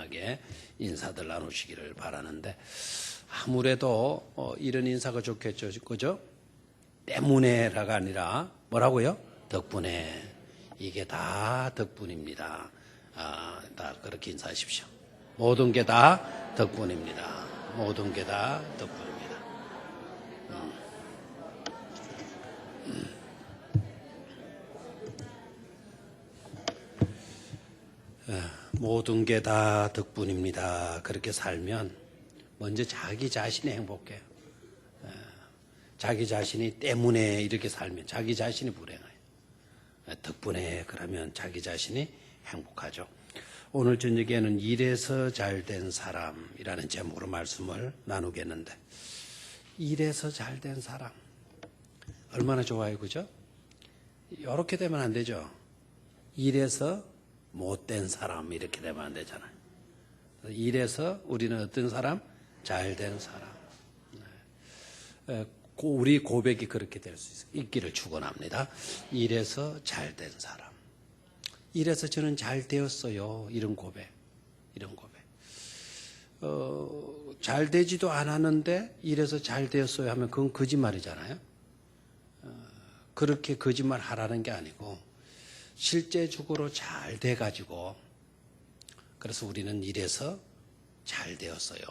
편안하게 인사들 나누시기를 바라는데 아무래도 이런 인사가 좋겠죠. 그죠? 때문에라가 아니라 뭐라고요? 덕분에. 이게 다 덕분입니다. 다 그렇게 인사하십시오. 모든 게 다 덕분입니다. 모든 게 다 덕분입니다. 모든 게 다 덕분입니다. 그렇게 살면 먼저 자기 자신이 행복해요. 자기 자신이 때문에 이렇게 살면 자기 자신이 불행해요. 덕분에 그러면 자기 자신이 행복하죠. 오늘 저녁에는 일에서 잘된 사람이라는 제목으로 말씀을 나누겠는데, 일에서 잘된 사람 얼마나 좋아요, 그죠? 이렇게 되면 안 되죠. 일에서 못된 사람 이렇게 되면 안 되잖아요. 일에서 우리는 어떤 사람? 잘된 사람. 우리 고백이 그렇게 될 수 있기를 축원합니다. 일에서 잘된 사람. 일에서 저는 잘 되었어요. 이런 고백. 잘 되지도 않았는데 일에서 잘 되었어요 하면 그건 거짓말이잖아요. 그렇게 거짓말 하라는 게 아니고 실제적으로 잘 돼가지고 그래서 우리는 일에서 잘 되었어요.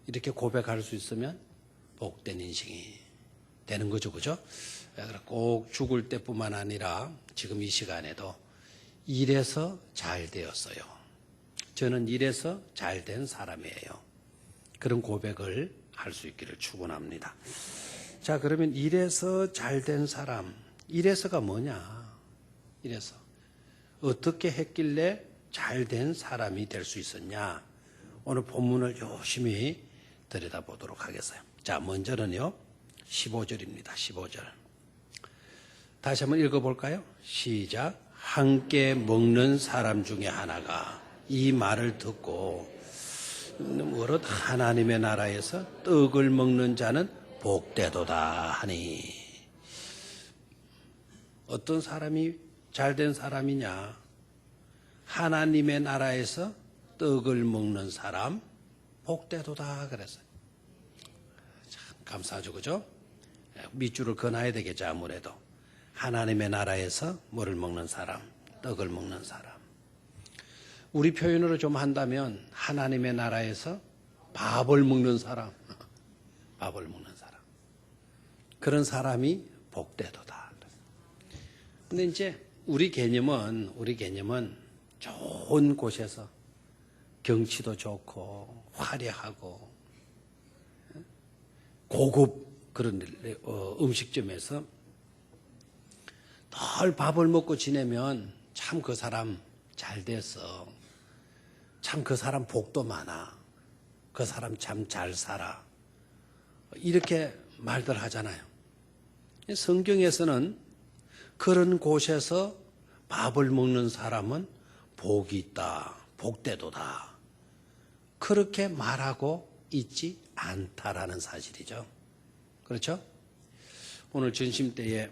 이렇게 고백할 수 있으면 복된 인생이 되는 거죠. 그죠? 꼭 죽을 때뿐만 아니라 지금 이 시간에도 일에서 잘 되었어요. 저는 일에서 잘 된 사람이에요. 그런 고백을 할 수 있기를 축원합니다. 자, 그러면 일에서 잘 된 사람, 일에서가 뭐냐? 일에서 어떻게 했길래 잘 된 사람이 될 수 있었냐? 오늘 본문을 열심히 들여다보도록 하겠어요. 자, 먼저는요 15절입니다. 15절 다시 한번 읽어볼까요? 시작. 함께 먹는 사람 중에 하나가 이 말을 듣고 무릇 하나님의 나라에서 떡을 먹는 자는 복되도다 하니. 어떤 사람이 잘된 사람이냐? 하나님의 나라에서 떡을 먹는 사람 복되도다 그랬어요. 참 감사하죠, 그죠? 밑줄을 그어놔야 되겠죠. 아무래도 하나님의 나라에서 뭐를 먹는 사람, 떡을 먹는 사람. 우리 표현으로 좀 한다면 하나님의 나라에서 밥을 먹는 사람, 밥을 먹는 사람. 그런 사람이 복되도다. 근데 이제 우리 개념은 좋은 곳에서 경치도 좋고 화려하고 고급 그런 음식점에서 늘 밥을 먹고 지내면 참 그 사람 잘 됐어. 참 그 사람 복도 많아. 그 사람 참 잘 살아. 이렇게 말들 하잖아요. 성경에서는 그런 곳에서 밥을 먹는 사람은 복이 있다. 복되도다. 그렇게 말하고 있지 않다라는 사실이죠. 그렇죠? 오늘 점심 때에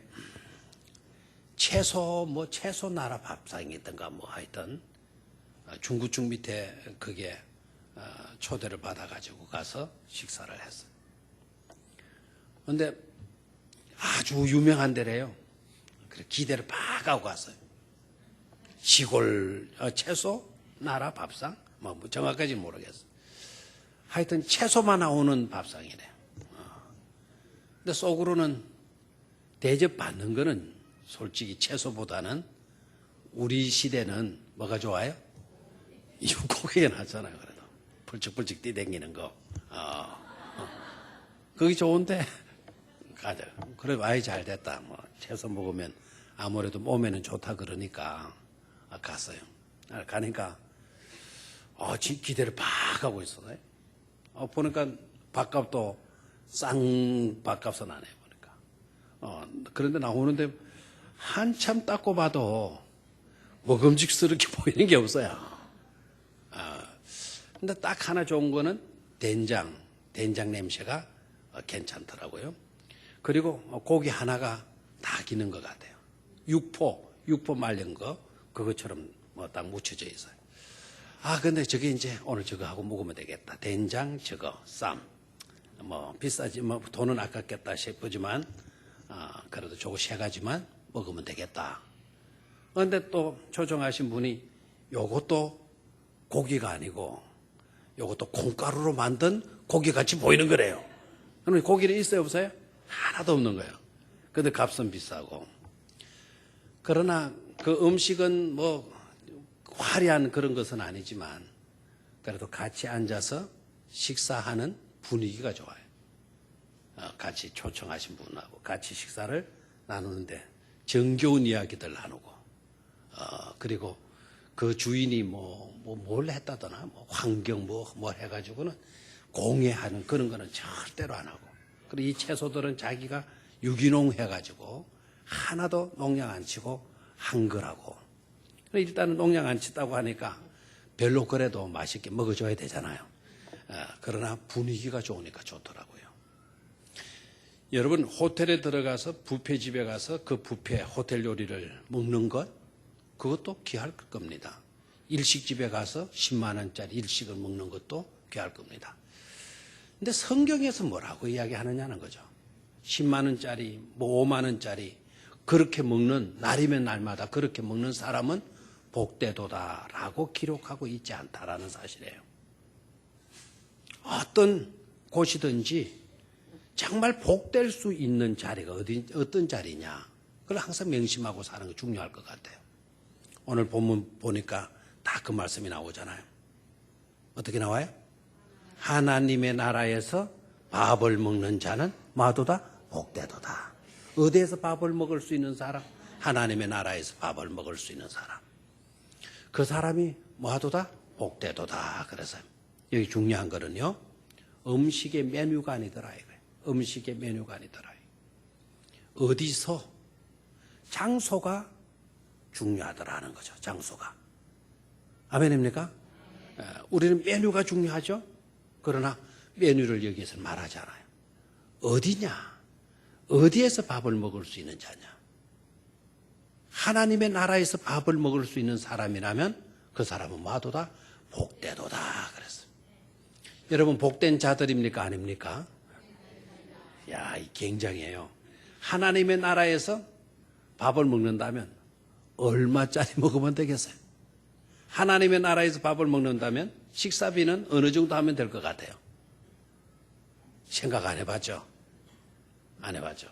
채소 나라 밥상이든가 하여튼 중구청 밑에 그게 초대를 받아가지고 가서 식사를 했어요. 그런데 아주 유명한 데래요. 그래 기대를 막 하고 갔어요. 시골 채소 나라 밥상? 정확하지 모르겠어요. 하여튼 채소만 나오는 밥상이래. 근데 속으로는 대접받는 거는 솔직히 채소보다는 우리 시대는 뭐가 좋아요? 육고기가 낫잖아요. 그래도 불쩍불쩍 뛰댕기는 거. 그게 좋은데 가자. 그래 아이 잘 됐다. 채소 먹으면 아무래도 몸에는 좋다 그러니까 갔어요. 가니까 기대를 막 하고 있어요. 보니까 밥값도 싼 밥값은 안 해 보니까. 그런데 나오는데 한참 닦고 봐도 먹음직스럽게 보이는 게 없어요. 근데 딱 하나 좋은 거는 된장 냄새가 괜찮더라고요. 그리고 고기 하나가 다 기는 것 같아요. 육포 말린 거 그것처럼 딱 묻혀져 있어요. 근데 저게 이제 오늘 저거 하고 먹으면 되겠다. 된장 저거, 쌈. 뭐 비싸지, 뭐 돈은 아깝겠다 싶지만, 그래도 저거 세 가지만 먹으면 되겠다. 그런데 또 초청하신 분이 요것도 고기가 아니고 요것도 콩가루로 만든 고기 같이 보이는 거래요. 그러면 고기는 있어요, 없어요? 하나도 없는 거예요. 근데 값은 비싸고. 그러나 그 음식은 뭐 화려한 그런 것은 아니지만 그래도 같이 앉아서 식사하는 분위기가 좋아요. 같이 초청하신 분하고 같이 식사를 나누는데 정겨운 이야기들 나누고, 그리고 그 주인이 뭘 했다더나, 환경 뭐 해가지고는 공해하는 그런 거는 절대로 안 하고, 그리고 이 채소들은 자기가 유기농 해가지고 하나도 농약 안 치고 한 거라고. 일단은 농약 안 치다고 하니까 별로 그래도 맛있게 먹어줘야 되잖아요. 그러나 분위기가 좋으니까 좋더라고요. 여러분, 호텔에 들어가서 뷔페집에 가서 그 뷔페 호텔 요리를 먹는 것, 그것도 귀할 겁니다. 일식집에 가서 10만 원짜리 일식을 먹는 것도 귀할 겁니다. 근데 성경에서 뭐라고 이야기하느냐는 거죠. 10만 원짜리, 5만 원짜리 그렇게 먹는, 날이면 날마다 그렇게 먹는 사람은 복되도다라고 기록하고 있지 않다라는 사실이에요. 어떤 곳이든지 정말 복될 수 있는 자리가 어떤 자리냐, 그걸 항상 명심하고 사는 게 중요할 것 같아요. 오늘 본문 보니까 다 그 말씀이 나오잖아요. 어떻게 나와요? 하나님의 나라에서 밥을 먹는 자는 마도다 복되도다. 어디에서 밥을 먹을 수 있는 사람? 하나님의 나라에서 밥을 먹을 수 있는 사람. 그 사람이 마도다 복되도다. 그래서 여기 중요한 거는요, 음식의 메뉴가 아니더라 이거예요. 음식의 메뉴가 아니더라. 어디서, 장소가 중요하더라는 거죠. 장소가. 아멘입니까? 우리는 메뉴가 중요하죠. 그러나 메뉴를 여기에서는 말하지 않아요. 어디냐? 어디에서 밥을 먹을 수 있는 자냐? 하나님의 나라에서 밥을 먹을 수 있는 사람이라면 그 사람은 마도다 복되도다. 그랬어요. 여러분, 복된 자들입니까? 아닙니까? 야, 이 굉장해요. 하나님의 나라에서 밥을 먹는다면 얼마짜리 먹으면 되겠어요? 하나님의 나라에서 밥을 먹는다면 식사비는 어느 정도 하면 될 것 같아요? 생각 안 해봤죠? 안 해봤죠?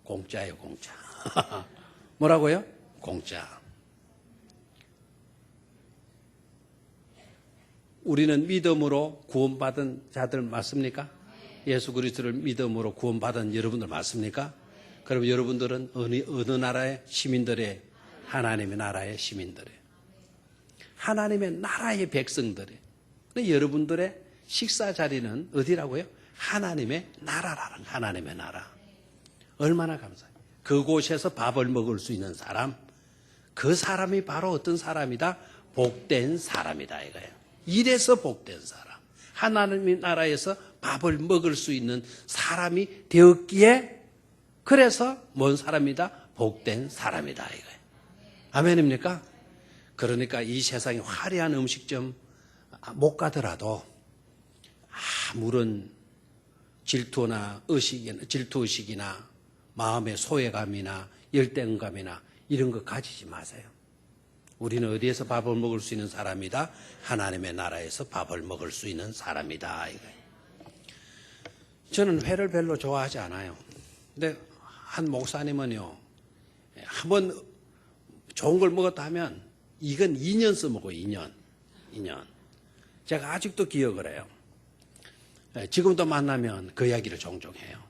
공짜예요, 공짜. 뭐라고요? 공짜. 우리는 믿음으로 구원받은 자들 맞습니까? 예수 그리스도를 믿음으로 구원받은 여러분들 맞습니까? 그럼 여러분들은 어느 나라의 시민들의? 하나님의 나라의 시민들의, 하나님의 나라의 백성들의. 근데 여러분들의 식사 자리는 어디라고요? 하나님의 나라라는, 하나님의 나라. 얼마나 감사해요. 그곳에서 밥을 먹을 수 있는 사람, 그 사람이 바로 어떤 사람이다? 복된 사람이다 이거예요. 이래서 복된 사람, 하나님의 나라에서 밥을 먹을 수 있는 사람이 되었기에, 그래서 뭔 사람이다? 복된 사람이다 이거예요. 아멘입니까? 그러니까 이 세상에 화려한 음식점 못 가더라도 아무런 질투의식이나 마음의 소외감이나 열등감이나 이런 거 가지지 마세요. 우리는 어디에서 밥을 먹을 수 있는 사람이다? 하나님의 나라에서 밥을 먹을 수 있는 사람이다 이거예요. 저는 회를 별로 좋아하지 않아요. 근데 한 목사님은요, 한번 좋은 걸 먹었다 하면 이건 2년 써먹어요. 2년. 제가 아직도 기억을 해요. 지금도 만나면 그 이야기를 종종 해요.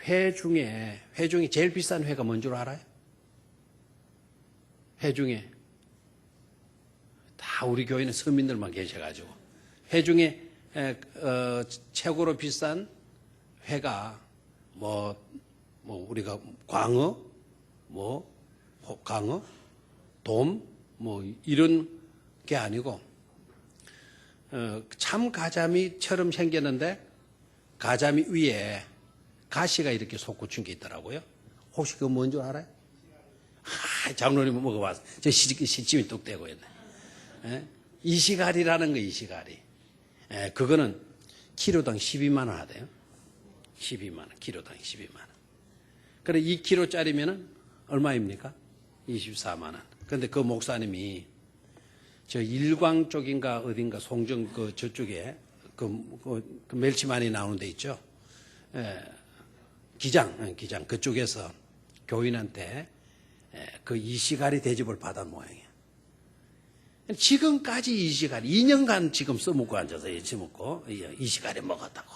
회 중에 제일 비싼 회가 뭔 줄 알아요? 회 중에 다 우리 교회는 서민들만 계셔가지고 회 중에 최고로 비싼 회가 우리가 광어, 광어, 돔, 이런 게 아니고 참 가자미처럼 생겼는데 가자미 위에 가시가 이렇게 솟구친 게 있더라고요. 혹시 그거 뭔 줄 알아요? 장로님은 먹어봤어요. 저 시침이 뚝 떼고 있네. 예? 이시가리라는 거, 이시가리. 예, 그거는 키로당 12만 원 하대요. 12만 원, 키로당 12만 원. 그래, 2kg짜리면은 얼마입니까? 24만 원. 근데 그 목사님이 저 일광 쪽인가 어딘가 송정 그 저쪽에 그 멸치 많이 나오는 데 있죠. 예, 기장 그쪽에서 교인한테 그 이시가리 대접을 받은 모양이에요. 지금까지 이시가리 2년간 지금 써먹고 앉아서 잊혀먹고 이시가리 먹었다고.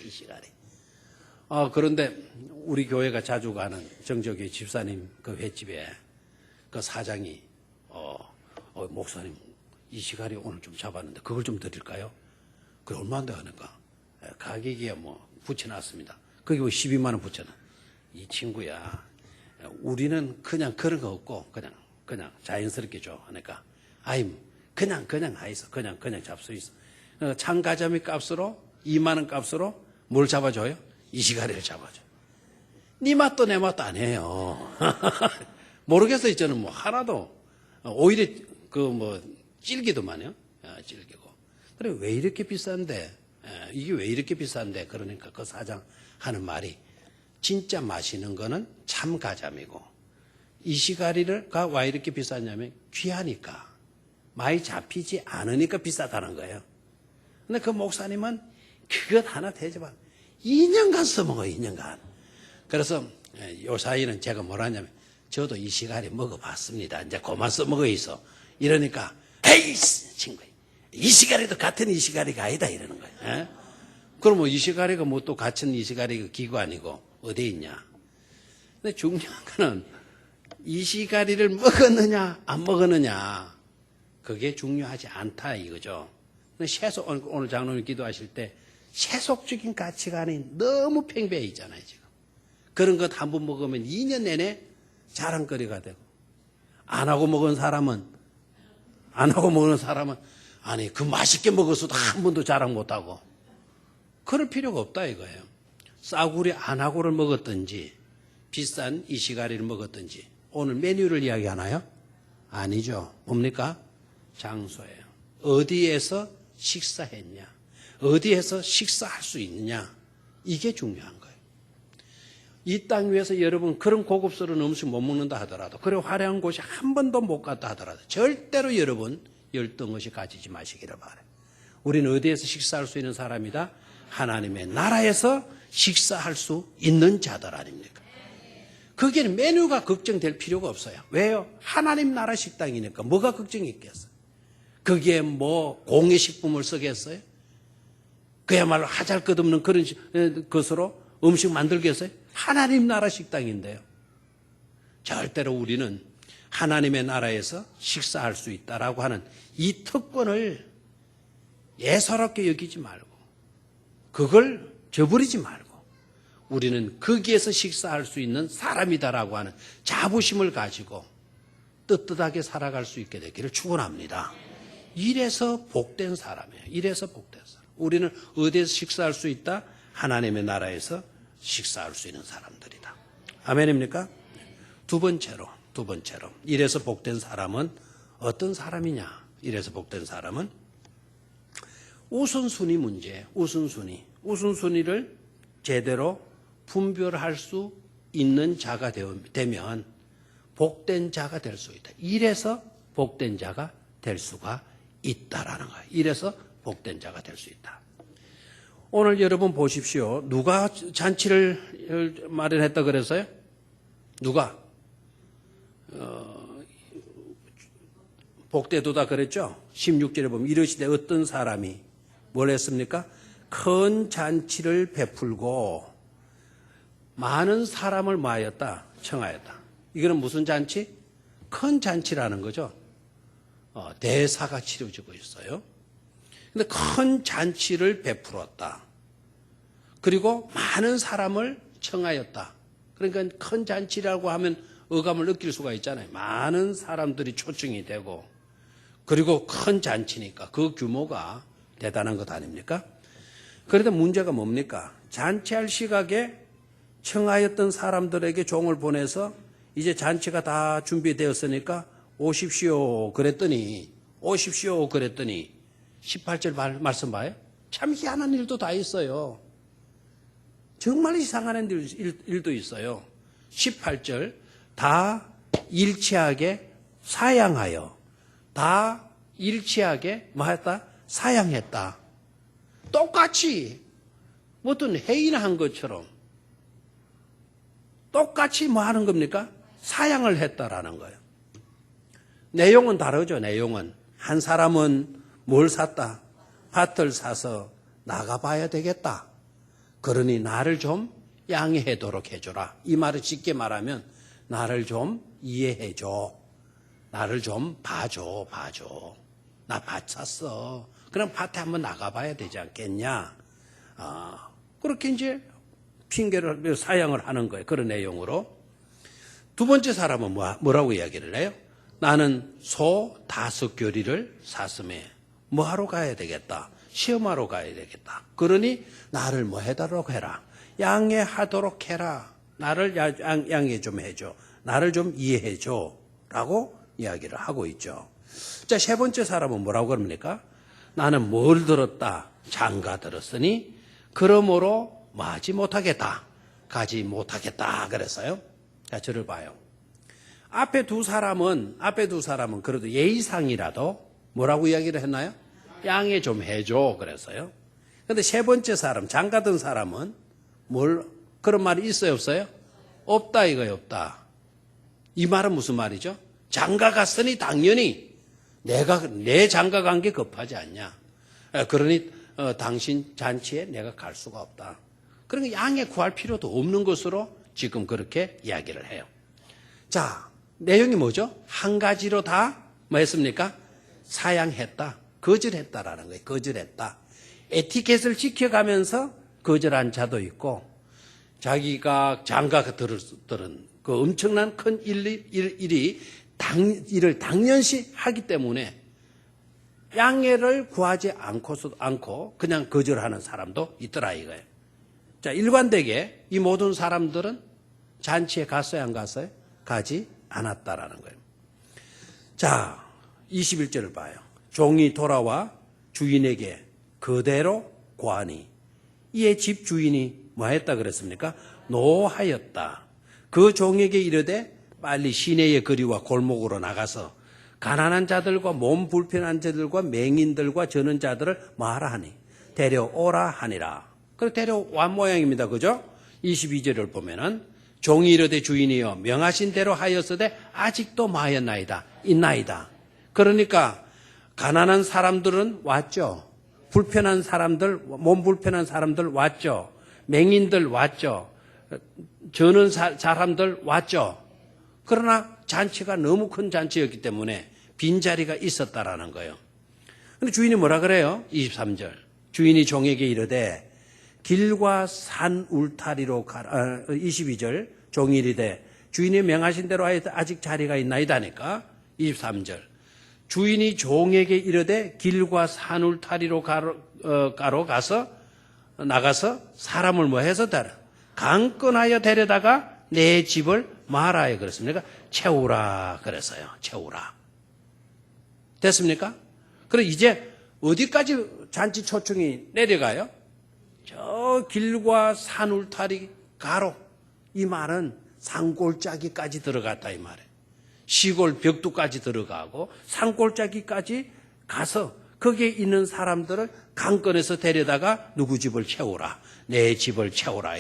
이시가리. 그런데 우리 교회가 자주 가는 정적의 집사님 그 횟집에 그 사장이 목사님 이시가리 오늘 좀 잡았는데 그걸 좀 드릴까요? 그게 얼마인데 하니까 가격이 뭐 붙여놨습니다. 거기 12만 원 붙여놔. 이 친구야, 우리는 그냥 그런 거 없고 그냥 자연스럽게 줘 하니까 아임 그냥 하이소 그냥 잡수 있어. 참가자미 값으로 2만 원 값으로 뭘 잡아줘요? 이시가리를 잡아줘. 네 맛도 내 맛도 아니에요. 모르겠어요. 저는 뭐 하나도 오히려 그 뭐 질기더만요. 질기고. 그래 왜 이렇게 비싼데? 이게 왜 이렇게 비싼데? 그러니까 그 사장 하는 말이 진짜 맛있는 거는 참가자미고 이시가리가 왜 이렇게 비쌌냐면 귀하니까 많이 잡히지 않으니까 비싸다는 거예요. 근데 그 목사님은 그것 하나 대접한 2년간 써먹어요. 2년간. 그래서 요 사이는 제가 뭐라 하냐면 저도 이시가리 먹어봤습니다. 이제 그만 써먹어 있어. 이러니까 에이 친구 이시가리도 같은 이시가리가 아니다 이러는 거예요. 그럼 뭐 이시가리가 뭐 또 같은 이시가리가 기구 아니고 어디 있냐. 근데 중요한 거는 이시가리를 먹었느냐 안 먹었느냐 그게 중요하지 않다 이거죠. 세속 오늘 장로님 기도하실 때 세속적인 가치관이 너무 팽배해 있잖아요 지금. 그런 것 한 번 먹으면 2년 내내 자랑거리가 되고 안 하고 먹은 사람은 아니 그 맛있게 먹었어도 한 번도 자랑 못하고 그럴 필요가 없다 이거예요. 싸구려 안하고를 먹었든지 비싼 이시가리를 먹었든지 오늘 메뉴를 이야기하나요? 아니죠. 뭡니까? 장소예요. 어디에서 식사했냐, 어디에서 식사할 수 있느냐, 이게 중요한 거예요. 이 땅 위에서 여러분 그런 고급스러운 음식 못 먹는다 하더라도, 그래 화려한 곳이 한 번도 못 갔다 하더라도 절대로 여러분 열등의식 가지지 마시기를 바라요. 우리는 어디에서 식사할 수 있는 사람이다? 하나님의 나라에서 식사할 수 있는 자들 아닙니까? 거기에는 메뉴가 걱정될 필요가 없어요. 왜요? 하나님 나라 식당이니까 뭐가 걱정이 있겠어요? 거기에 뭐 공예식품을 쓰겠어요? 그야말로 하잘것없는 그런 것으로 음식 만들겠어요? 하나님 나라 식당인데요. 절대로 우리는 하나님의 나라에서 식사할 수 있다라고 하는 이 특권을 예사롭게 여기지 말고 그걸 저버리지 말고 우리는 거기에서 식사할 수 있는 사람이다라고 하는 자부심을 가지고 떳떳하게 살아갈 수 있게 되기를 축원합니다. 이래서 복된 사람이에요. 이래서 복된 사람. 우리는 어디에서 식사할 수 있다? 하나님의 나라에서 식사할 수 있는 사람들이다. 아멘입니까? 두 번째로 이래서 복된 사람은 어떤 사람이냐? 이래서 복된 사람은 우선순위 문제예요. 우선순위를 제대로 분별할 수 있는 자가 되면 복된 자가 될 수 있다. 이래서 복된 자가 될 수가 있다라는 거예요. 이래서 복된 자가 될 수 있다. 오늘 여러분 보십시오. 누가 잔치를 마련했다 그랬어요? 누가? 복되도다 그랬죠? 16절에 보면 이르시되 어떤 사람이 뭘 했습니까? 큰 잔치를 베풀고 많은 사람을 모하였다, 청하였다. 이거는 무슨 잔치? 큰 잔치라는 거죠. 대사가 치러지고 있어요. 근데 큰 잔치를 베풀었다. 그리고 많은 사람을 청하였다. 그러니까 큰 잔치라고 하면 어감을 느낄 수가 있잖아요. 많은 사람들이 초청이 되고 그리고 큰 잔치니까 그 규모가 대단한 것 아닙니까? 그런데 문제가 뭡니까? 잔치할 시각에 청하였던 사람들에게 종을 보내서 이제 잔치가 다 준비되었으니까 오십시오 그랬더니 오십시오 그랬더니 18절 말씀 봐요. 참 희한한 일도 다 있어요. 정말 이상한 일도 있어요. 18절 다 일치하게 사양하여 다 일치하게 뭐 했다? 사양했다. 똑같이 어떤 회의를 한 것처럼 똑같이 뭐 하는 겁니까? 사양을 했다라는 거예요. 내용은 다르죠. 내용은 한 사람은 뭘 샀다? 밭을 사서 나가봐야 되겠다. 그러니 나를 좀 양해하도록 해줘라. 이 말을 쉽게 말하면 나를 좀 이해해줘. 나를 좀 봐줘. 나 밭 샀어. 그럼 밭에 한번 나가봐야 되지 않겠냐. 그렇게 이제 핑계를 사양을 하는 거예요. 그런 내용으로. 두 번째 사람은 뭐라고 이야기를 해요? 나는 소 5교리를 샀음에 뭐하러 가야 되겠다. 시험하러 가야 되겠다. 그러니 나를 뭐 해달라고 해라. 양해하도록 해라. 나를 양해 좀 해줘. 나를 좀 이해해줘. 라고 이야기를 하고 있죠. 자, 세 번째 사람은 뭐라고 그럽니까? 나는 뭘 들었다. 장가 들었으니 그러므로 뭐 하지 못하겠다. 가지 못하겠다. 그랬어요. 자, 저를 봐요. 앞에 두 사람은 그래도 예의상이라도 뭐라고 이야기를 했나요? 양해 좀 해줘. 그랬어요. 근데 세 번째 사람, 장가 든 사람은 그런 말이 있어요? 없어요? 없다 이거예요. 없다. 이 말은 무슨 말이죠? 장가 갔으니 당연히 내 장가 간 게 급하지 않냐. 그러니 당신 잔치에 내가 갈 수가 없다. 그러니까 양해 구할 필요도 없는 것으로 지금 그렇게 이야기를 해요. 자, 내용이 뭐죠? 한 가지로 다 뭐 했습니까? 사양했다. 거절했다라는 거예요. 거절했다. 에티켓을 지켜가면서 거절한 자도 있고 자기가 장가가 들은 그 엄청난 큰 일을 당연시 하기 때문에 양해를 구하지 않고 그냥 거절하는 사람도 있더라 이거예요. 자, 일관되게 이 모든 사람들은 잔치에 갔어요, 안 갔어요? 가지 않았다라는 거예요. 자, 21절을 봐요. 종이 돌아와 주인에게 그대로 고하니 이에 집 주인이 뭐 했다 그랬습니까? 노하였다. 그 종에게 이르되 빨리 시내의 거리와 골목으로 나가서 가난한 자들과 몸 불편한 자들과 맹인들과 저는 자들을 뭐하라 하니 데려오라 하니라. 그래서 데려온 모양입니다. 그죠? 22절을 보면은 종이 이르되 주인이여 명하신 대로 하였으되 아직도 마하였나이다. 있나이다. 그러니까 가난한 사람들은 왔죠. 불편한 사람들, 몸 불편한 사람들 왔죠. 맹인들 왔죠. 저는 사람들 왔죠. 그러나 잔치가 너무 큰 잔치였기 때문에 빈자리가 있었다라는 거예요. 근데 주인이 뭐라 그래요? 23절. 주인이 종에게 이르되 길과 산 울타리로 가라. 22절. 종이 이르되 주인이 명하신 대로 하여도 아직 자리가 있나이다니까. 23절. 주인이 종에게 이르되 길과 산 울타리로 나가서 사람을 뭐 해서 강권하여 데려다가 내 집을 말하여 그랬습니까? 채우라 그랬어요. 채우라. 됐습니까? 그럼 이제 어디까지 잔치 초청이 내려가요? 저 길과 산 울타리 가로. 이 말은 산골짜기까지 들어갔다 이 말이에요. 시골 벽두까지 들어가고 산골짜기까지 가서 거기에 있는 사람들을 강권해서 데려다가 누구 집을 채우라. 내 집을 채우라.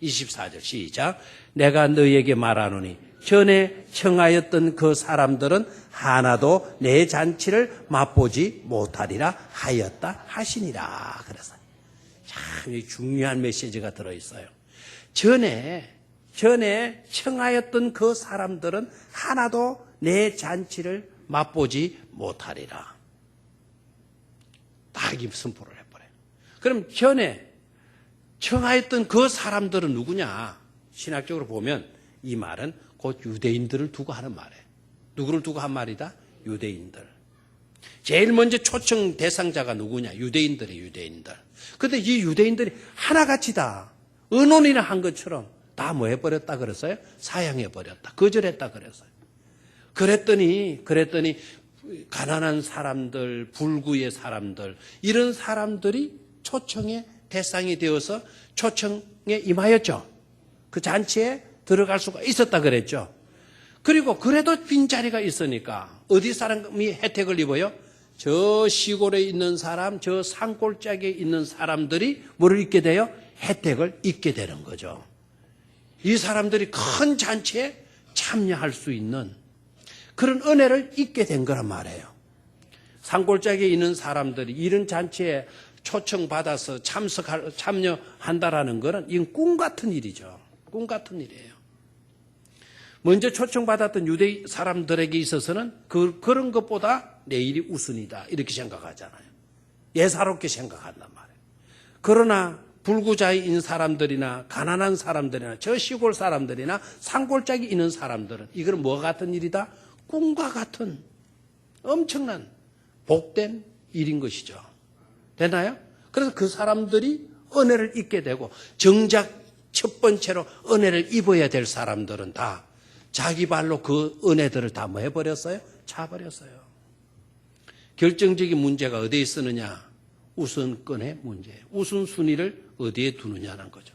24절 시작. 내가 너희에게 말하노니 전에 청하였던 그 사람들은 하나도 내 잔치를 맛보지 못하리라 하였다 하시니라. 그래서 참 중요한 메시지가 들어있어요. 전에 청하였던 그 사람들은 하나도 내 잔치를 맛보지 못하리라. 딱 이 선포를 해버려요. 그럼 전에 청하였던 그 사람들은 누구냐? 신학적으로 보면 이 말은 곧 유대인들을 두고 하는 말이에요. 누구를 두고 한 말이다? 유대인들. 제일 먼저 초청 대상자가 누구냐? 유대인들이에요. 유대인들. 그런데 이 유대인들이 하나같이 다 언론이나 한 것처럼 다 뭐 해버렸다 그랬어요? 사양해버렸다. 거절했다 그랬어요. 그랬더니 가난한 사람들, 불구의 사람들, 이런 사람들이 초청의 대상이 되어서 초청에 임하였죠. 그 잔치에 들어갈 수가 있었다 그랬죠. 그리고 그래도 빈자리가 있으니까 어디 사람이 혜택을 입어요? 저 시골에 있는 사람, 저 산골짜기에 있는 사람들이 뭐를 입게 돼요? 혜택을 입게 되는 거죠. 이 사람들이 큰 잔치에 참여할 수 있는 그런 은혜를 입게 된 거란 말이에요. 산골짜기에 있는 사람들이 이런 잔치에 초청받아서 참여한다라는 것은 이건 꿈 같은 일이죠. 꿈 같은 일이에요. 먼저 초청받았던 유대 사람들에게 있어서는 그런 것보다 내일이 우선이다 이렇게 생각하잖아요. 예사롭게 생각한단 말이에요. 그러나 불구자인 사람들이나 가난한 사람들이나 저 시골 사람들이나 산골짜기 있는 사람들은 이건 뭐 같은 일이다? 꿈과 같은 엄청난 복된 일인 것이죠. 되나요? 그래서 그 사람들이 은혜를 입게 되고 정작 첫 번째로 은혜를 입어야 될 사람들은 다 자기 발로 그 은혜들을 다 뭐 해버렸어요? 차버렸어요. 결정적인 문제가 어디에 있느냐? 우선권의 문제예요. 우선순위를 어디에 두느냐는 거죠.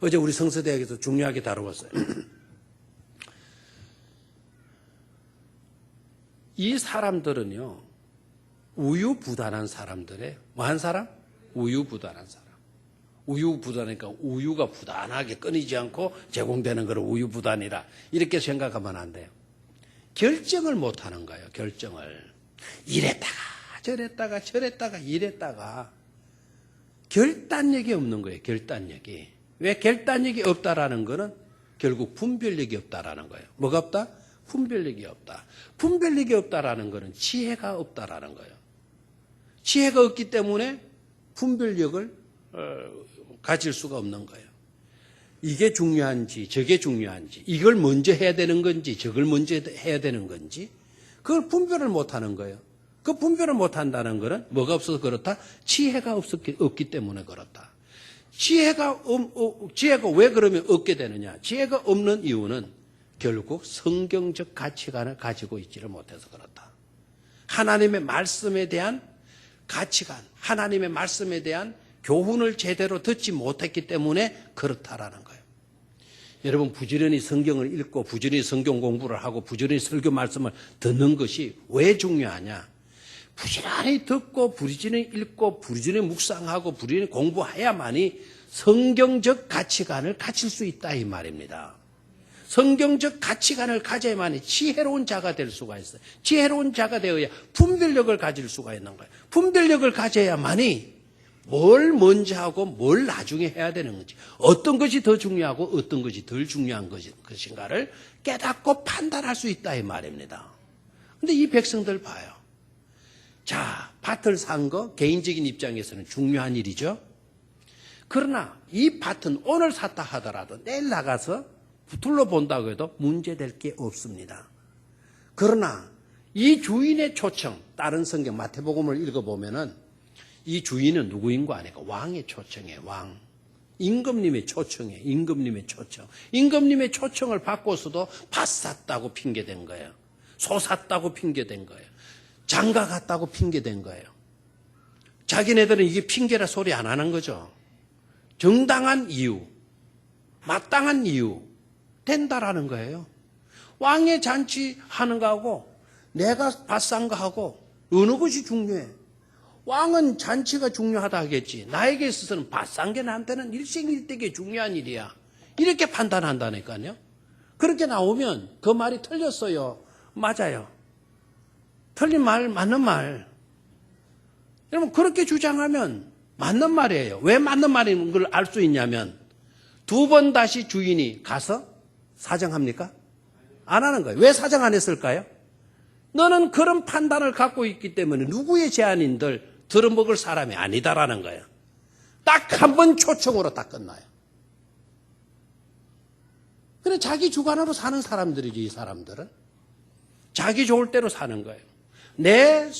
어제 우리 성서대학에서 중요하게 다루었어요. 이 사람들은요, 우유부단한 사람들의 뭐한 사람? 우유부단한 사람. 우유부단하니까 우유가 부단하게 끊이지 않고 제공되는 걸 우유부단이라 이렇게 생각하면 안 돼요. 결정을 못하는 거예요. 결정을. 이랬다가 저랬다가 이랬다가 결단력이 없는 거예요. 결단력이. 왜 결단력이 없다라는 거는 결국 분별력이 없다라는 거예요. 뭐가 없다? 분별력이 없다. 분별력이 없다라는 거는 지혜가 없다라는 거예요. 지혜가 없기 때문에 분별력을 가질 수가 없는 거예요. 이게 중요한지 저게 중요한지 이걸 먼저 해야 되는 건지 저걸 먼저 해야 되는 건지 그걸 분별을 못하는 거예요. 그 분별을 못한다는 것은 뭐가 없어서 그렇다? 지혜가 없기 때문에 그렇다. 지혜가 왜 그러면 없게 되느냐? 지혜가 없는 이유는 결국 성경적 가치관을 가지고 있지를 못해서 그렇다. 하나님의 말씀에 대한 가치관, 하나님의 말씀에 대한 교훈을 제대로 듣지 못했기 때문에 그렇다라는 거예요. 여러분 부지런히 성경을 읽고 부지런히 성경 공부를 하고 부지런히 설교 말씀을 듣는 것이 왜 중요하냐? 부지런히 듣고 부지런히 읽고 부지런히 묵상하고 부지런히 공부해야만이 성경적 가치관을 가질 수 있다 이 말입니다. 성경적 가치관을 가져야만이 지혜로운 자가 될 수가 있어요. 지혜로운 자가 되어야 분별력을 가질 수가 있는 거예요. 분별력을 가져야만이 뭘 먼저 하고 뭘 나중에 해야 되는 건지 어떤 것이 더 중요하고 어떤 것이 덜 중요한 것인가를 깨닫고 판단할 수 있다 이 말입니다. 그런데 이 백성들 봐요. 자, 밭을 산 거 개인적인 입장에서는 중요한 일이죠. 그러나 이 밭은 오늘 샀다 하더라도 내일 나가서 둘러본다고 해도 문제될 게 없습니다. 그러나 이 주인의 초청, 다른 성경 마태복음을 읽어보면은 이 주인은 누구인가 아니까 왕의 초청에 왕. 임금님의 초청에 임금님의 초청. 임금님의 초청을 받고서도 밭 샀다고 핑계댄 거예요. 소 샀다고 핑계댄 거예요. 장가 갔다고 핑계댄 거예요. 자기네들은 이게 핑계라 소리 안 하는 거죠. 정당한 이유, 마땅한 이유 된다라는 거예요. 왕의 잔치 하는 거하고 내가 밭 산 거하고 어느 것이 중요해? 왕은 잔치가 중요하다 하겠지. 나에게 있어서는 밭 산 게 나한테는 일생일대에 중요한 일이야. 이렇게 판단한다니까요. 그렇게 나오면 그 말이 틀렸어요. 맞아요. 틀린 말, 맞는 말. 여러분 그렇게 주장하면 맞는 말이에요. 왜 맞는 말인 걸 알 수 있냐면 두 번 다시 주인이 가서 사정합니까? 안 하는 거예요. 왜 사정 안 했을까요? 너는 그런 판단을 갖고 있기 때문에 누구의 제안인들 들어먹을 사람이 아니다라는 거예요. 딱 한 번 초청으로 딱 끝나요. 그래 자기 주관으로 사는 사람들이지 이 사람들은. 자기 좋을 대로 사는 거예요. 내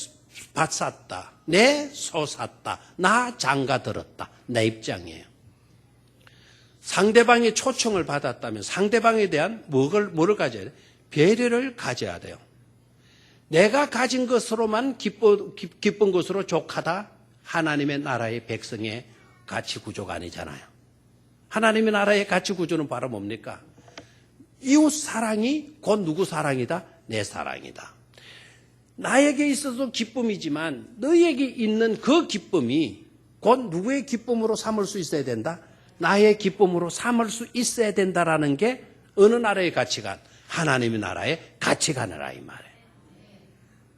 밭 샀다. 내 소 샀다. 나 장가 들었다. 내 입장이에요. 상대방의 초청을 받았다면 상대방에 대한 뭐를 가져야 돼요? 배려를 가져야 돼요. 내가 가진 것으로만 기쁜 것으로 족하다. 하나님의 나라의 백성의 가치 구조가 아니잖아요. 하나님의 나라의 가치 구조는 바로 뭡니까? 이웃 사랑이 곧 누구 사랑이다? 내 사랑이다. 나에게 있어도 기쁨이지만 너에게 있는 그 기쁨이 곧 누구의 기쁨으로 삼을 수 있어야 된다? 나의 기쁨으로 삼을 수 있어야 된다라는 게 어느 나라의 가치관? 하나님의 나라의 가치관이라 이 말이에요.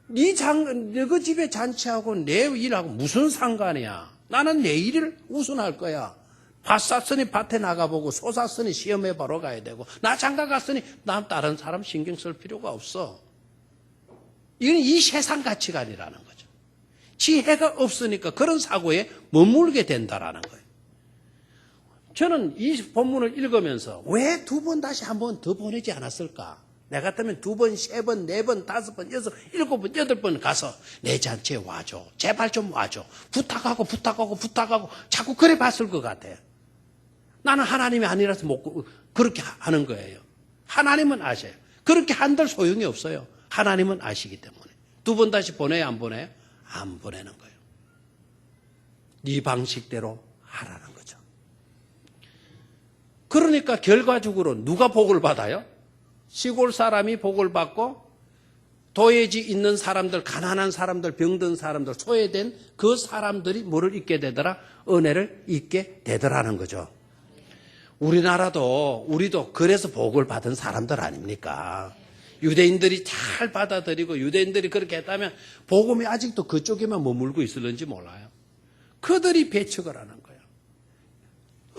너희 집에 잔치하고 내 일하고 무슨 상관이야? 나는 내 일을 우선할 거야. 밭 샀으니 밭에 나가보고 소 샀으니 시험해 보러 가야 되고 나 장가 갔으니 난 다른 사람 신경 쓸 필요가 없어. 이건 이 세상 가치관이라는 거죠. 지혜가 없으니까 그런 사고에 머물게 된다라는 거예요. 저는 이 본문을 읽으면서 왜 2번 다시 한 번 더 보내지 않았을까? 내가 같으면 2번, 3번, 4번, 5번, 6, 7번, 8번 가서 내 잔치에 와줘. 제발 좀 와줘. 부탁하고 자꾸 그래 봤을 것 같아요. 나는 하나님이 아니라서 그렇게 하는 거예요. 하나님은 아셔요. 그렇게 한들 소용이 없어요. 하나님은 아시기 때문에. 2번 다시 보내요, 안 보내요? 안 보내는 거예요. 네 방식대로 하라는 거죠. 그러니까 결과적으로 누가 복을 받아요? 시골 사람이 복을 받고 도예지 있는 사람들, 가난한 사람들, 병든 사람들, 소외된 그 사람들이 뭐를 잊게 되더라? 은혜를 잊게 되더라는 거죠. 우리도 그래서 복을 받은 사람들 아닙니까? 유대인들이 잘 받아들이고 유대인들이 그렇게 했다면 복음이 아직도 그쪽에만 머물고 있을는지 몰라요. 그들이 배척을 하는 거예요.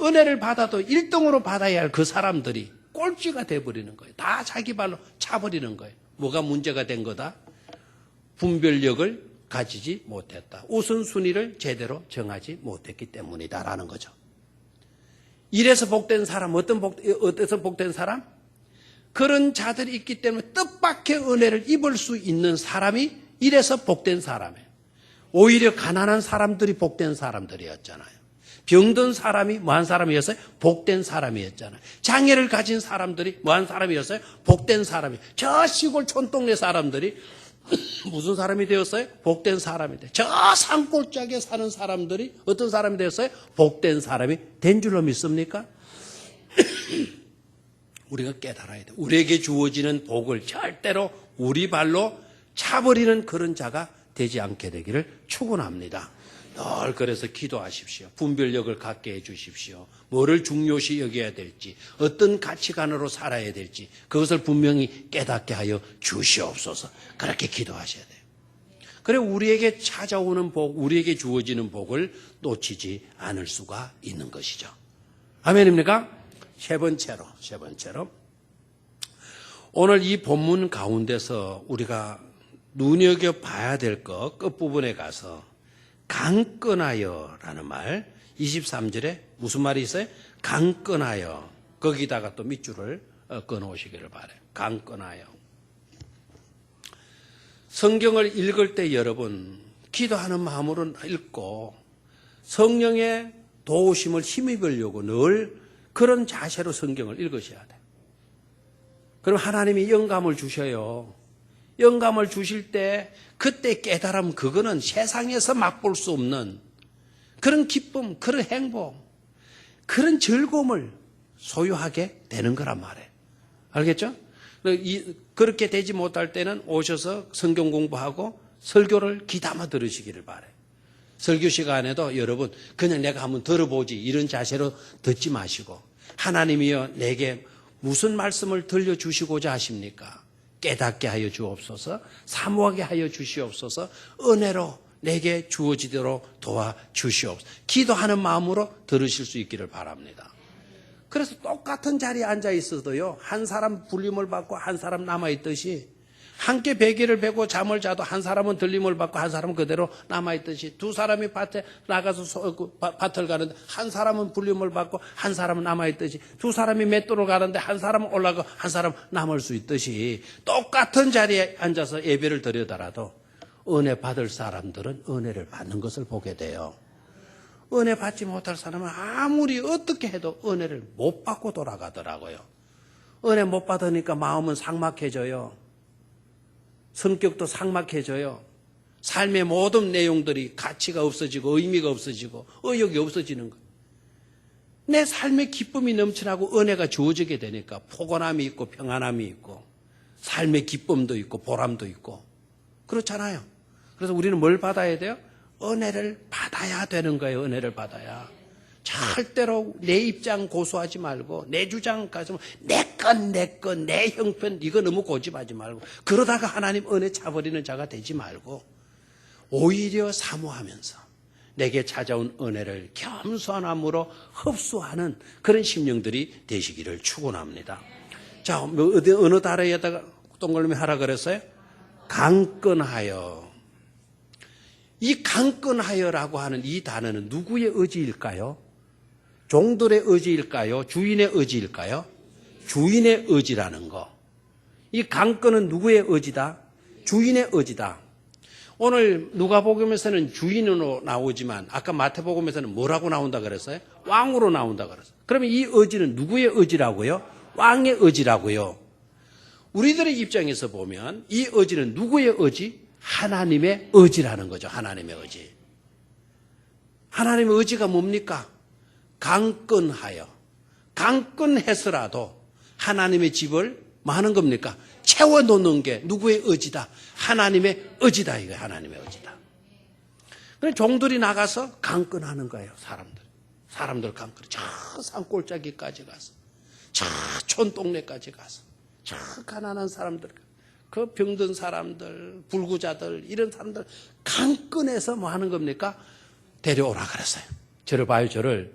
은혜를 받아도 1등으로 받아야 할 그 사람들이 꼴찌가 돼버리는 거예요. 다 자기 발로 차버리는 거예요. 뭐가 문제가 된 거다? 분별력을 가지지 못했다. 우선순위를 제대로 정하지 못했기 때문이다라는 거죠. 이래서 복된 사람, 어때서 복된 사람? 그런 자들이 있기 때문에 뜻밖의 은혜를 입을 수 있는 사람이 이래서 복된 사람이에요. 오히려 가난한 사람들이 복된 사람들이었잖아요. 병든 사람이 뭐한 사람이었어요? 복된 사람이었잖아요. 장애를 가진 사람들이 뭐한 사람이었어요? 복된 사람이. 저 시골 촌동네 사람들이 무슨 사람이 되었어요? 복된 사람이 돼요. 저 산골짜기에 사는 사람들이 어떤 사람이 되었어요? 복된 사람이 된 줄로 믿습니까? 우리가 깨달아야 돼요. 우리에게 주어지는 복을 절대로 우리 발로 차버리는 그런 자가 되지 않게 되기를 축원합니다. 늘 그래서 기도하십시오. 분별력을 갖게 해주십시오. 뭐를 중요시 여겨야 될지, 어떤 가치관으로 살아야 될지 그것을 분명히 깨닫게 하여 주시옵소서. 그렇게 기도하셔야 돼요. 그래 우리에게 찾아오는 복, 우리에게 주어지는 복을 놓치지 않을 수가 있는 것이죠. 아멘입니까? 세 번째로 오늘 이 본문 가운데서 우리가 눈여겨봐야 될 것 끝부분에 가서 강건하여라는 말 23절에 무슨 말이 있어요? 강건하여. 거기다가 또 밑줄을 끊어오시기를 바라요. 강건하여. 성경을 읽을 때 여러분 기도하는 마음으로 읽고 성령의 도우심을 힘입으려고 늘 그런 자세로 성경을 읽으셔야 돼요. 그럼 하나님이 영감을 주셔요. 영감을 주실 때 그때 깨달음 그거는 세상에서 맛볼 수 없는 그런 기쁨, 그런 행복, 그런 즐거움을 소유하게 되는 거란 말이에요. 알겠죠? 그렇게 되지 못할 때는 오셔서 성경 공부하고 설교를 귀담아 들으시기를 바라요. 설교 시간에도 여러분 그냥 내가 한번 들어보지 이런 자세로 듣지 마시고 하나님이여 내게 무슨 말씀을 들려주시고자 하십니까? 깨닫게 하여 주옵소서, 사모하게 하여 주시옵소서, 은혜로 내게 주어지도록 도와주시옵소서. 기도하는 마음으로 들으실 수 있기를 바랍니다. 그래서 똑같은 자리에 앉아 있어도요, 한 사람 불림을 받고 한 사람 남아있듯이, 함께 베개를 베고 잠을 자도 한 사람은 들림을 받고 한 사람은 그대로 남아있듯이, 두 사람이 밭에 나가서 밭을 가는데 한 사람은 불림을 받고 한 사람은 남아있듯이, 두 사람이 맷돌을 가는데 한 사람은 올라가고 한 사람은 남을 수 있듯이 똑같은 자리에 앉아서 예배를 드리더라도 은혜 받을 사람들은 은혜를 받는 것을 보게 돼요. 은혜 받지 못할 사람은 아무리 어떻게 해도 은혜를 못 받고 돌아가더라고요. 은혜 못 받으니까 마음은 삭막해져요. 성격도 삭막해져요. 삶의 모든 내용들이 가치가 없어지고 의미가 없어지고 의욕이 없어지는 거예요. 내 삶의 기쁨이 넘쳐나고 은혜가 주어지게 되니까 포근함이 있고 평안함이 있고 삶의 기쁨도 있고 보람도 있고 그렇잖아요. 그래서 우리는 뭘 받아야 돼요? 은혜를 받아야 되는 거예요. 은혜를 받아야. 절대로 내 입장 고수하지 말고 내 주장 가지고 내 형편 이거 너무 고집하지 말고 그러다가 하나님 은혜 차버리는 자가 되지 말고 오히려 사모하면서 내게 찾아온 은혜를 겸손함으로 흡수하는 그런 심령들이 되시기를 축원합니다. 자, 어느 단어에다가 동그라미 하라 그랬어요? 강건하여. 이 강건하여라고 하는 이 단어는 누구의 의지일까요? 종들의 의지일까요? 주인의 의지일까요? 주인의 의지라는 거. 이 강건은 누구의 의지다? 주인의 의지다. 오늘 누가복음에서는 주인으로 나오지만 아까 마태복음에서는 뭐라고 나온다 그랬어요? 왕으로 나온다 그랬어요. 그러면 이 의지는 누구의 의지라고요? 왕의 의지라고요. 우리들의 입장에서 보면 이 의지는 누구의 의지? 하나님의 의지라는 거죠. 하나님의 의지. 하나님의 의지가 뭡니까? 강건하여. 강건해서라도 하나님의 집을 뭐 하는 겁니까? 채워놓는 게 누구의 의지다? 하나님의 의지다. 이거예요. 하나님의 의지다. 그래서 종들이 나가서 강건하는 거예요. 사람들 강건해. 저 산골짜기까지 가서 저 촌동네까지 가서 저 가난한 사람들, 그 병든 사람들, 불구자들 이런 사람들 강건해서 뭐 하는 겁니까? 데려오라 그랬어요. 저를 봐요. 저를.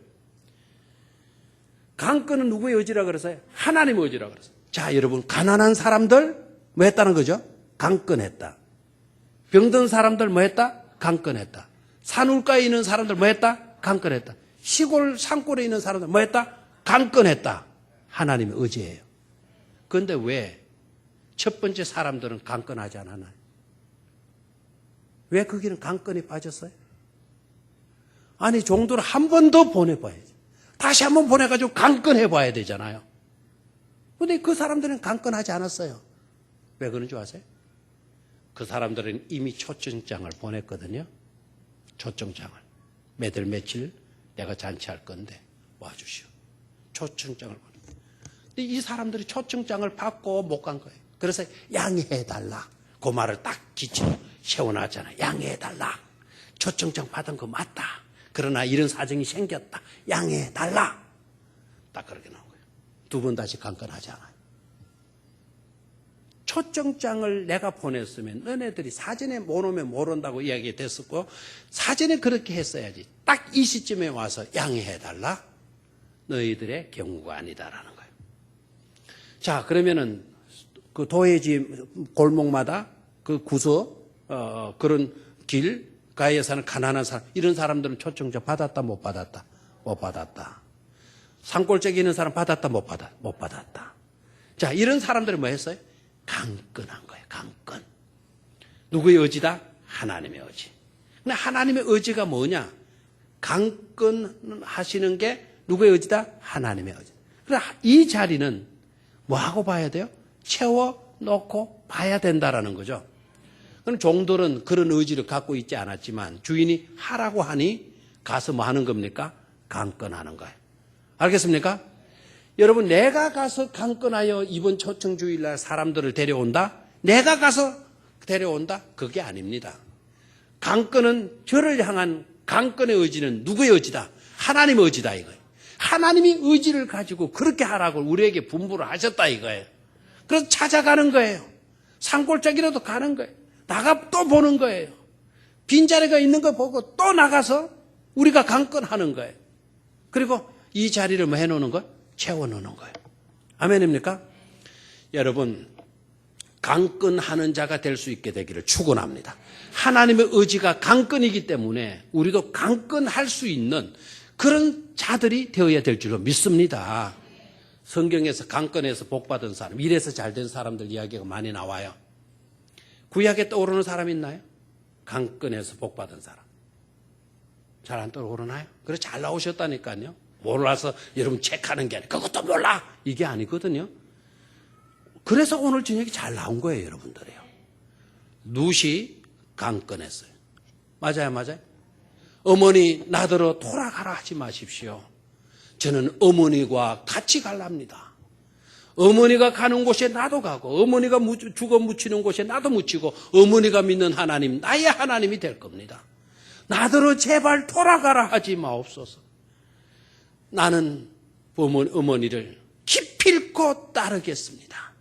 강건은 누구의 의지라 그랬어요? 하나님의 의지라 그랬어요. 자, 여러분, 가난한 사람들 뭐 했다는 거죠? 강건했다. 병든 사람들 뭐 했다? 강건했다. 산울가에 있는 사람들 뭐 했다? 강건했다. 시골 산골에 있는 사람들 뭐 했다? 강건했다. 하나님의 의지예요. 그런데 왜 첫 번째 사람들은 강건하지 않았나요? 왜 거기는 강건이 빠졌어요? 아니, 종들을 한 번 더 보내봐야지. 다시 한 번 보내가지고 강건해봐야 되잖아요. 근데 그 사람들은 강건하지 않았어요. 왜 그런 줄 아세요? 그 사람들은 이미 초청장을 보냈거든요. 초청장을. 몇월 며칠 내가 잔치할 건데 와주시오. 초청장을 보냈어요. 근데 이 사람들이 초청장을 받고 못 간 거예요. 그래서 양해해달라. 그 말을 딱 기치로 세워놨잖아요. 양해해달라. 초청장 받은 거 맞다. 그러나 이런 사정이 생겼다. 양해해달라. 딱 그렇게 나온 거예요. 두 번 다시 강건하지 않아요. 초청장을 내가 보냈으면 너네들이 사전에 못 오면 못 온다고 이야기 됐었고 사전에 그렇게 했어야지. 딱 이 시점에 와서 양해해달라. 너희들의 경우가 아니다라는 거예요. 자, 그러면은 그 도해지 골목마다 그 구서 그런 길 가에 사는 가난한 사람 이런 사람들은 초청장 받았다 못 받았다? 못 받았다. 산골짜기 있는 사람 받았다 못 받았다. 자, 이런 사람들은 뭐 했어요? 강건한 거예요. 강건. 누구의 의지다? 하나님의 의지. 근데 하나님의 의지가 뭐냐? 강건하시는 게 누구의 의지다? 하나님의 의지. 그래, 이 자리는 뭐하고 봐야 돼요? 채워놓고 봐야 된다라는 거죠. 그럼 종들은 그런 의지를 갖고 있지 않았지만 주인이 하라고 하니 가서 뭐 하는 겁니까? 강건하는 거예요. 알겠습니까? 여러분, 내가 가서 강건하여 이번 초청주일날 사람들을 데려온다? 내가 가서 데려온다? 그게 아닙니다. 강건은 저를 향한 강건의 의지는 누구의 의지다? 하나님의 의지다 이거예요. 하나님이 의지를 가지고 그렇게 하라고 우리에게 분부를 하셨다 이거예요. 그래서 찾아가는 거예요. 산골짜기라도 가는 거예요. 나가 또 보는 거예요. 빈자리가 있는 거 보고 또 나가서 우리가 강건하는 거예요. 그리고 이 자리를 뭐 해놓는 거? 채워놓는 거예요. 아멘입니까? 여러분, 강건하는 자가 될 수 있게 되기를 축원합니다. 하나님의 의지가 강건이기 때문에 우리도 강건할 수 있는 그런 자들이 되어야 될 줄로 믿습니다. 성경에서 강건해서 복받은 사람, 이래서 잘된 사람들 이야기가 많이 나와요. 구약에 떠오르는 사람 있나요? 강건해서 복받은 사람. 잘 안 떠오르나요? 그래 잘 나오셨다니까요. 몰라서 여러분 체크하는 게 아니라 그것도 몰라 이게 아니거든요. 그래서 오늘 저녁에 잘 나온 거예요. 여러분들이요. 룻이 강건했어요. 맞아요. 어머니 나더러 돌아가라 하지 마십시오. 저는 어머니와 같이 갈랍니다. 어머니가 가는 곳에 나도 가고 어머니가 죽어 묻히는 곳에 나도 묻히고 어머니가 믿는 하나님, 나의 하나님이 될 겁니다. 나더러 제발 돌아가라 하지 마옵소서. 나는 어머니를 기필코 따르겠습니다.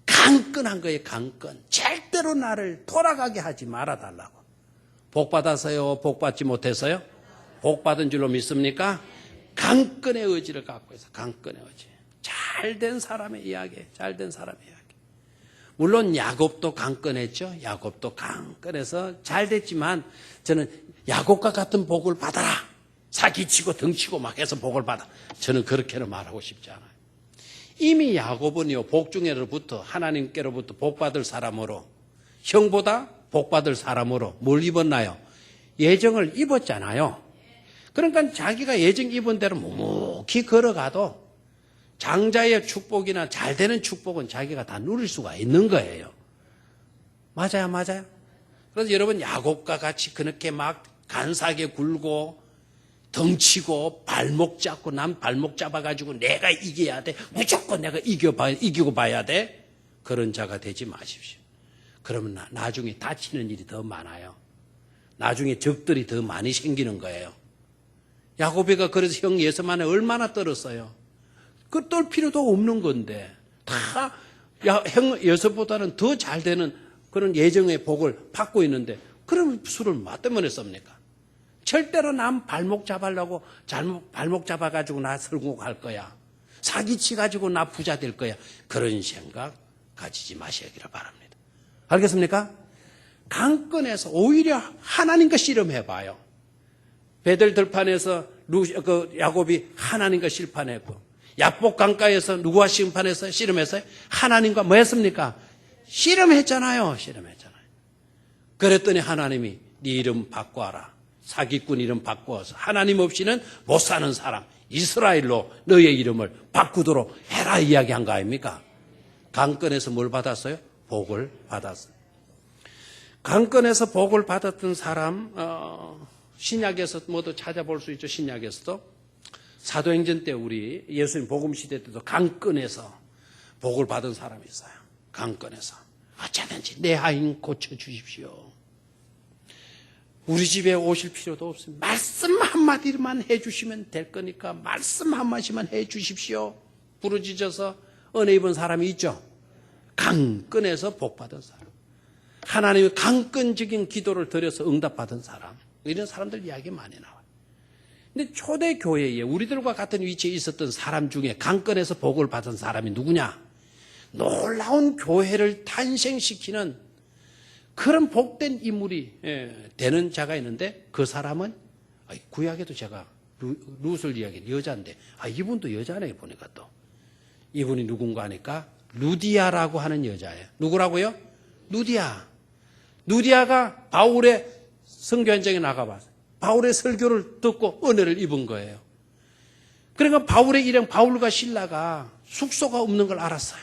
강건한 거예요, 강건. 절대로 나를 돌아가게 하지 말아달라고. 복 받았어요? 복 받지 못해서요? 복 받은 줄로 믿습니까? 강건의 의지를 갖고 있어. 강건의 의지. 잘된 사람의 이야기. 잘된 사람의 이야기. 물론 야곱도 강건했죠. 야곱도 강건해서 잘 됐지만 저는 야곱과 같은 복을 받아라. 사기치고 등치고 막 해서 복을 받아. 저는 그렇게는 말하고 싶지 않아요. 이미 야곱은요, 복 중에로부터 하나님께로부터 복 받을 사람으로, 형보다 복 받을 사람으로 뭘 입었나요? 예정을 입었잖아요. 그러니까 자기가 예정 입은 대로 묵묵히 걸어가도 장자의 축복이나 잘 되는 축복은 자기가 다 누릴 수가 있는 거예요. 맞아요. 그래서 여러분 야곱과 같이 그렇게 막 간사하게 굴고 덩치고 발목 잡고 남 발목 잡아가지고 내가 이겨야 돼. 무조건 내가 이기고 봐야 돼. 그런 자가 되지 마십시오. 그러면 나중에 다치는 일이 더 많아요. 나중에 적들이 더 많이 생기는 거예요. 야곱이가 그래서 형 예서만에 얼마나 떨었어요. 그 떨 필요도 없는 건데 다 형 예서보다는 더 잘 되는 그런 예정의 복을 받고 있는데 그러면 술을 뭐 때문에 씁니까? 절대로 남 발목 잡으려고 발목 잡아가지고 나 설국 갈 거야. 사기치 가지고 나 부자 될 거야. 그런 생각 가지지 마시기를 바랍니다. 알겠습니까? 강건해서 오히려 하나님과 씨름해봐요. 베델 들판에서 야곱이 하나님과 실판했고 야복 강가에서 누구와 심판해서 씨름했어요? 하나님과 뭐 했습니까? 씨름했잖아요. 그랬더니 하나님이 네 이름 바꿔라. 사기꾼 이름 바꿔서 하나님 없이는 못 사는 사람 이스라엘로 너의 이름을 바꾸도록 해라 이야기한 거 아닙니까? 강건해서 뭘 받았어요? 복을 받았어요. 강건해서 복을 받았던 사람 신약에서 모두 찾아볼 수 있죠. 신약에서도 사도행전 때 우리 예수님 복음 시대 때도 강건해서 복을 받은 사람이 있어요. 강건해서 어쩌든지 내 하인 고쳐주십시오. 우리 집에 오실 필요도 없습니다. 말씀 한마디만 해주시면 될 거니까 말씀 한마디만 해주십시오. 부르짖어서 은혜 입은 사람이 있죠. 강건해서 복받은 사람. 하나님의 강건적인 기도를 드려서 응답받은 사람. 이런 사람들 이야기 많이 나와요. 근데 초대 교회에 우리들과 같은 위치에 있었던 사람 중에 강건해서 복을 받은 사람이 누구냐? 놀라운 교회를 탄생시키는 그런 복된 인물이 되는 자가 있는데 그 사람은 구약에도 제가 룻을 이야기한 여자인데 이분도 여자네 보니까 또 이분이 누군가 하니까 루디아라고 하는 여자예요. 누구라고요? 루디아가 바울의 선교 현장에 나가봤어요. 바울의 설교를 듣고 은혜를 입은 거예요. 그러니까 바울의 일행 바울과 실라가 숙소가 없는 걸 알았어요.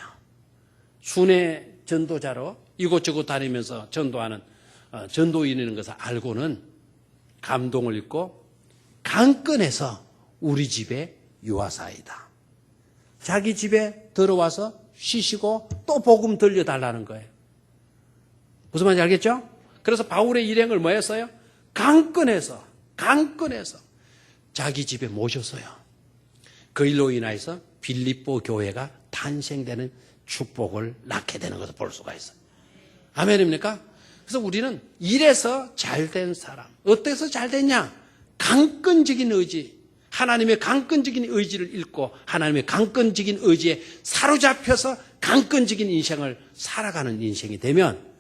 순회 전도자로 이곳저곳 다니면서 전도하는 전도인이라는 것을 알고는 감동을 입고 강건해서 우리 집에 유아사이다. 자기 집에 들어와서 쉬시고 또 복음 들려달라는 거예요. 무슨 말인지 알겠죠? 그래서 바울의 일행을 뭐 했어요? 강건해서 자기 집에 모셨어요. 그 일로 인해서 빌립보 교회가 탄생되는 축복을 낳게 되는 것을 볼 수가 있어요. 아멘입니까? 그래서 우리는 이래서 잘된 사람. 어때서 잘됐냐? 강건적인 의지. 하나님의 강건적인 의지를 읽고 하나님의 강건적인 의지에 사로잡혀서 강건적인 인생을 살아가는 인생이 되면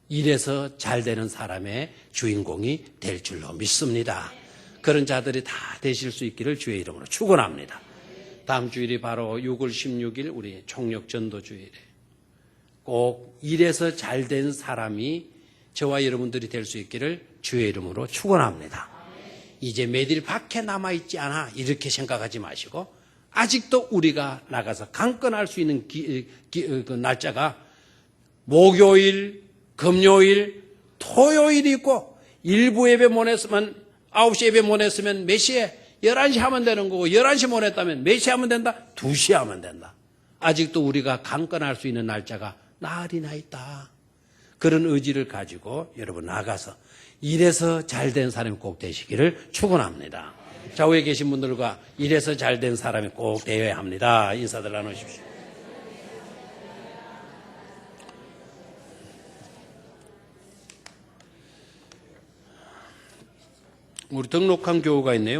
이래서 잘되는 사람의 주인공이 될 줄로 믿습니다. 그런 자들이 다 되실 수 있기를 주의 이름으로 축원합니다. 다음 주일이 바로 6월 16일 우리 총력전도주일에 꼭 이래서 잘된 사람이 저와 여러분들이 될 수 있기를 주의 이름으로 축원합니다. 이제 몇 일 밖에 남아있지 않아 이렇게 생각하지 마시고 아직도 우리가 나가서 강건할 수 있는 그 날짜가 목요일, 금요일, 토요일이 있고 일부 예배 못 했으면 9시 예배 못 했으면 몇 시에 11시 하면 되는 거고 11시 못 했다면 몇 시 하면 된다? 2시 하면 된다. 아직도 우리가 강건할 수 있는 날짜가 나흘이나 있다. 그런 의지를 가지고 여러분 나가서 일해서 잘된 사람이 꼭 되시기를 축원합니다. 좌우에 계신 분들과 일해서 잘된 사람이 꼭 되어야 합니다. 인사들 나누십시오. 우리 등록한 교우가 있네요.